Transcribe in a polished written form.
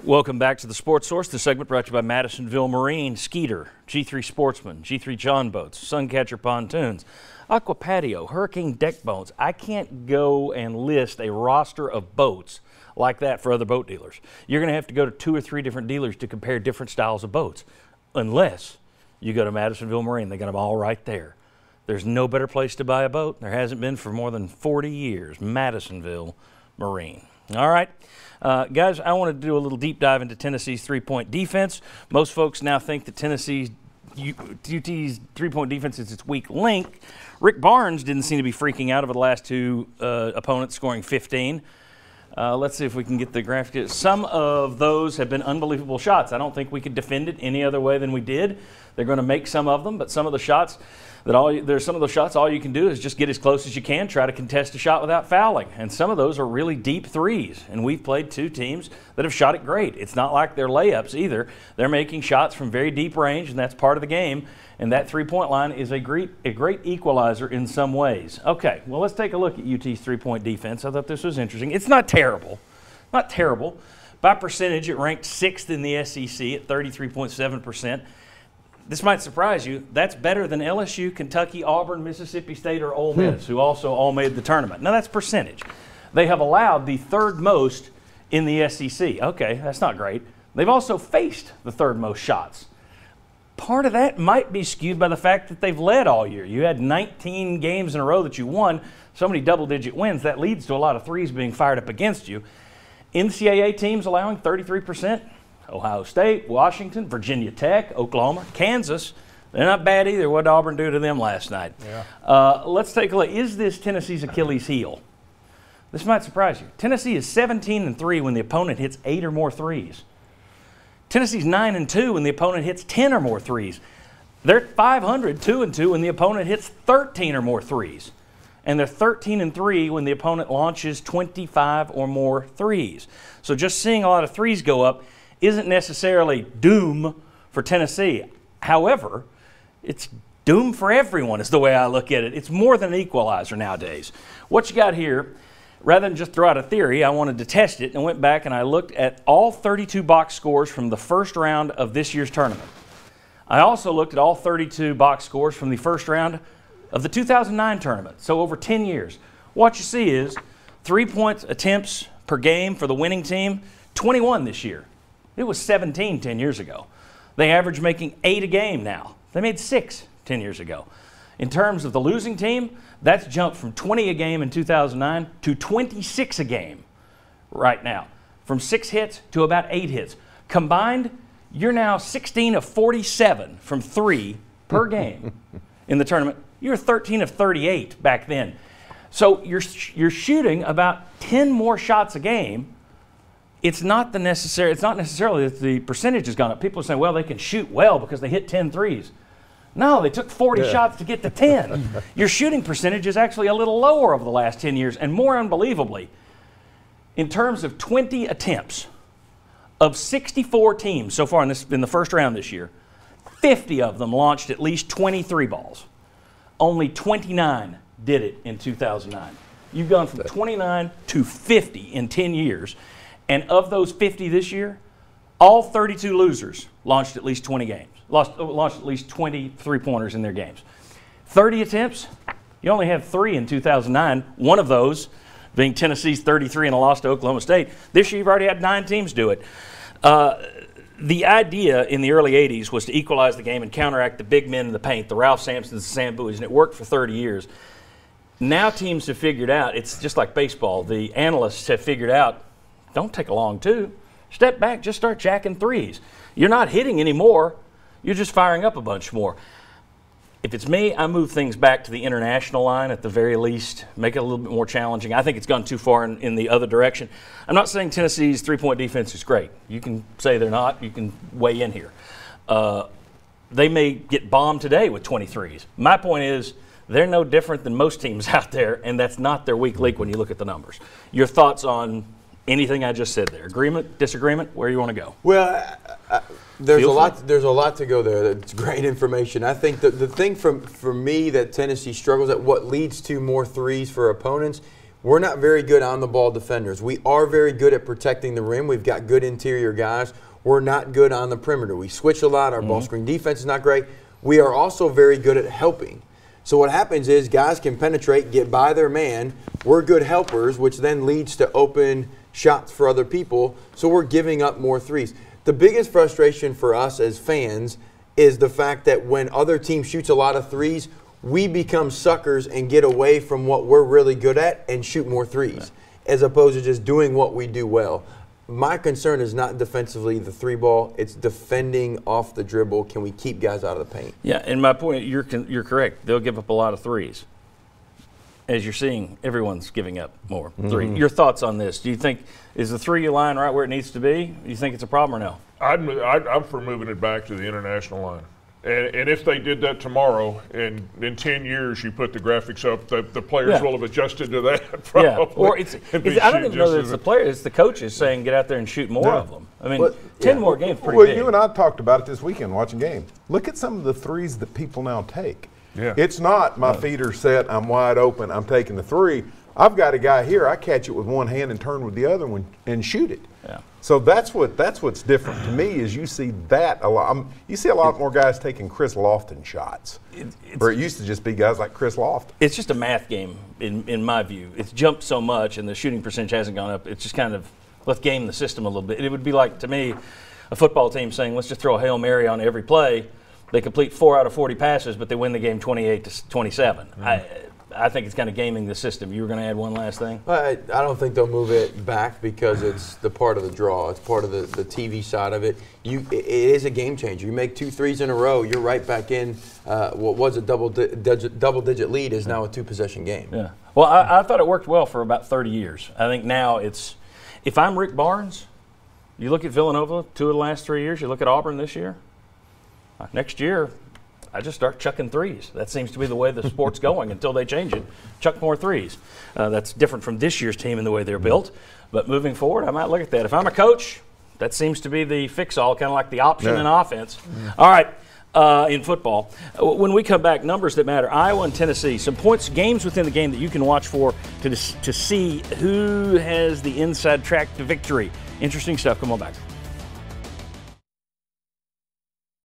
Welcome back to the Sports Source. The segment brought to you by Madisonville Marine, Skeeter, G3 Sportsman, G3 John Boats, Suncatcher Pontoons, Aqua Patio, Hurricane Deck Boats. I can't go and list a roster of boats like that for other boat dealers. You're going to have to go to 2 or 3 different dealers to compare different styles of boats, unless you go to Madisonville Marine. They got them all right there. There's no better place to buy a boat. There hasn't been for more than 40 years. Madisonville Marine. All right. Guys, I want to do a little deep dive into Tennessee's three-point defense. Most folks now think that Tennessee's UT's three-point defense is its weak link. Rick Barnes didn't seem to be freaking out over the last 2 opponents scoring 15. Let's see if we can get the graphic. Some of those have been unbelievable shots. I don't think we could defend it any other way than we did. They're going to make some of them, but some of the shots all you can do is just get as close as you can, try to contest a shot without fouling. And some of those are really deep threes. And we've played 2 teams that have shot it great. It's not like they're layups either. They're making shots from very deep range, and that's part of the game. And that three-point line is a great equalizer in some ways. Okay, well, let's take a look at UT's three-point defense. I thought this was interesting. It's not terrible. Not terrible. By percentage, it ranked 6th in the SEC at 33.7%. This might surprise you. That's better than LSU, Kentucky, Auburn, Mississippi State, or Ole Miss, who also all made the tournament. Now, that's percentage. They have allowed the 3rd most in the SEC. Okay, that's not great. They've also faced the 3rd most shots. Part of that might be skewed by the fact that they've led all year. You had 19 games in a row that you won, so many double-digit wins. That leads to a lot of threes being fired up against you. NCAA teams allowing 33%. Ohio State, Washington, Virginia Tech, Oklahoma, Kansas. They're not bad either. What did Auburn do to them last night? Yeah. Let's take a look. Is this Tennessee's Achilles heel? This might surprise you. Tennessee is 17-3 when the opponent hits 8 or more threes. Tennessee's 9-2 when the opponent hits 10 or more threes. They're 500, 2-2 when the opponent hits 13 or more threes. And they're 13-3 when the opponent launches 25 or more threes. So just seeing a lot of threes go up isn't necessarily doom for Tennessee. However, it's doom for everyone is the way I look at it. It's more than an equalizer nowadays. What you got here, rather than just throw out a theory, I wanted to test it and went back and I looked at all 32 box scores from the first round of this year's tournament. I also looked at all 32 box scores from the first round of the 2009 tournament, so over 10 years. What you see is 3-point attempts per game for the winning team, 21 this year. It was 17 10 years ago. They average making 8 a game now. They made 6 10 years ago. In terms of the losing team, that's jumped from 20 a game in 2009 to 26 a game right now. From 6 hits to about 8 hits. Combined, you're now 16 of 47 from 3 per game in the tournament. You were 13 of 38 back then. So you're shooting about 10 more shots a game. It's not necessarily that the percentage has gone up. People are saying, well, they can shoot well because they hit 10 threes. No, they took 40 shots to get to 10. Your shooting percentage is actually a little lower over the last 10 years. And more unbelievably, in terms of 20 attempts, of 64 teams so far in the first round this year, 50 of them launched at least 23 balls. Only 29 did it in 2009. You've gone from 29 to 50 in 10 years. And of those 50 this year, all 32 losers launched at least 20 games, launched at least 20 three-pointers in their games. 30 attempts, you only had 3 in 2009, one of those being Tennessee's 33 and a loss to Oklahoma State. This year you've already had 9 teams do it. The idea in the early 80s was to equalize the game and counteract the big men in the paint, the Ralph Sampsons, the Sam Bowies, and it worked for 30 years. Now teams have figured out, it's just like baseball, the analysts have figured out, don't take a long 2. Step back, just start jacking threes. You're not hitting anymore. You're just firing up a bunch more. If it's me, I move things back to the international line at the very least, make it a little bit more challenging. I think it's gone too far in the other direction. I'm not saying Tennessee's three-point defense is great. You can say they're not. You can weigh in here. They may get bombed today with 23s. My point is they're no different than most teams out there, and that's not their weak link when you look at the numbers. Your thoughts on anything I just said there? Agreement, disagreement, where you want to go? Well, there's a lot to go there. It's great information. I think the thing for me that Tennessee struggles at, what leads to more threes for opponents, we're not very good on the ball defenders. We are very good at protecting the rim. We've got good interior guys. We're not good on the perimeter. We switch a lot. Our ball screen defense is not great. We are also very good at helping. So what happens is guys can penetrate, get by their man. We're good helpers, which then leads to open shots for other people. So we're giving up more threes. The biggest frustration for us as fans is the fact that when other teams shoots a lot of threes, we become suckers and get away from what we're really good at and shoot more threes, as opposed to just doing what we do well. My concern is not defensively the three ball; it's defending off the dribble. Can we keep guys out of the paint? Yeah, and my point, you're correct. They'll give up a lot of threes. As you're seeing, everyone's giving up more three. Your thoughts on this? Do you think is the 3 line right where it needs to be? Do you think it's a problem or no? I'm for moving it back to the international line. And if they did that tomorrow, and in 10 years you put the graphics up, the players will have adjusted to that probably. Yeah, or I don't even know that it's the players, it's the coaches saying get out there and shoot more of them. I mean, 10 more games pretty big. Well, you and I talked about it this weekend watching games. Look at some of the threes that people now take. Yeah. It's not my feet are set, I'm wide open, I'm taking the three. I've got a guy here, I catch it with one hand and turn with the other one and shoot it. Yeah. So that's what's different to me is you see that a lot. You see a lot more guys taking Chris Lofton shots, where it used to just be guys like Chris Lofton. It's just a math game in my view. It's jumped so much and the shooting percentage hasn't gone up. It's just kind of let's game the system a little bit. It would be like, to me, a football team saying let's just throw a Hail Mary on every play. They complete 4 out of 40 passes, but they win the game 28-27. I think it's kind of gaming the system. You were going to add one last thing? I don't think they'll move it back because it's the part of the draw. It's part of the TV side of it. It is a game changer. You make 2 threes in a row, you're right back in. What was a double-digit lead is now a 2-possession game. Yeah. Well, I thought it worked well for about 30 years. I think now it's – if I'm Rick Barnes, you look at Villanova 2 of the last 3 years, you look at Auburn this year, next year – I just start chucking threes. That seems to be the way the sport's going until they change it. Chuck more threes. That's different from this year's team and the way they're built. But moving forward, I might look at that. If I'm a coach, that seems to be the fix-all, kind of like the option in offense. All right, in football. When we come back, numbers that matter. Iowa and Tennessee. Some points, games within the game that you can watch for to see who has the inside track to victory. Interesting stuff. Come on back.